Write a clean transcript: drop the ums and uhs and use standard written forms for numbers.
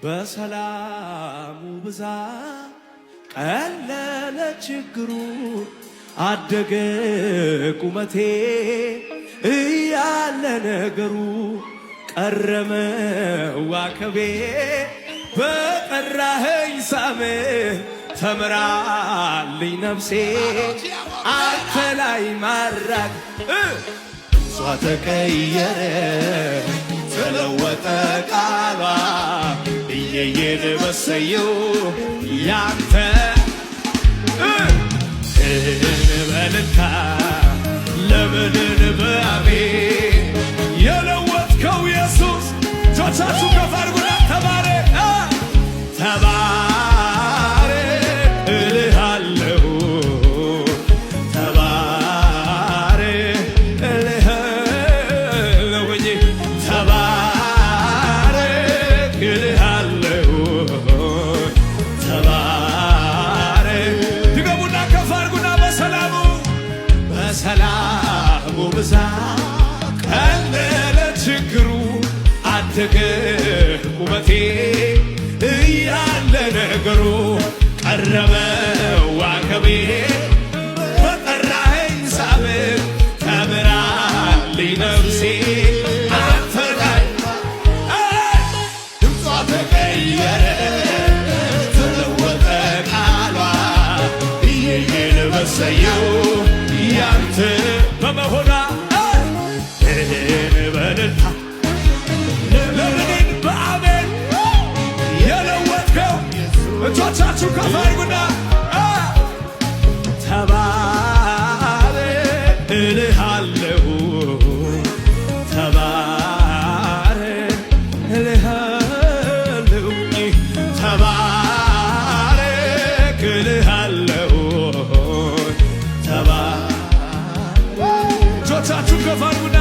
በሰላሙ ብዛት ቀለለ ችግሩ አደገ ቁመቴ እያለ ነገሩ ቀረመ ዋከቤ በጠራኸኝ ሳምህ ተምራልኝ ነፍሴ አንተ ላይ ማራግ እሷ ተቀየረ ተለወጠ ቃሏ እየየን በሰየው ያንተ በልታ ለምንን በአሜን የለወጥከው ኢየሱስ ጆቻችሁ ከፍ አድርጉና ተባረክ ተባረክ እልሃለሁ ተባረክ እልሃለሁ ተባረክ እልሃለሁ ተባረክ ድገሙና ከፍ አድርጉና በሰላሙ ብዛት ቀለለ ችግሩ አደገ ቁመቴ እያለ ነገሩ ቀረበ ዋከቤ በጠራኸኝ ሳምህ ተምራልኝ ነፍሴ አንተ ላይ ድምጿ ተቀየረ ተለወጠ ቃሏ እየየን በሰየው ያንተ በመሆኗ በልልታ ለምንን በአሜን የለወጥከው እጆቻችሁ ከፍ አድርጉና ተባረክ እልሃለሁ ተባረክ እልሃለሁ ተባረክ እልሃለሁ ተባረክ እጆቻችሁ ከፍ አድርጉና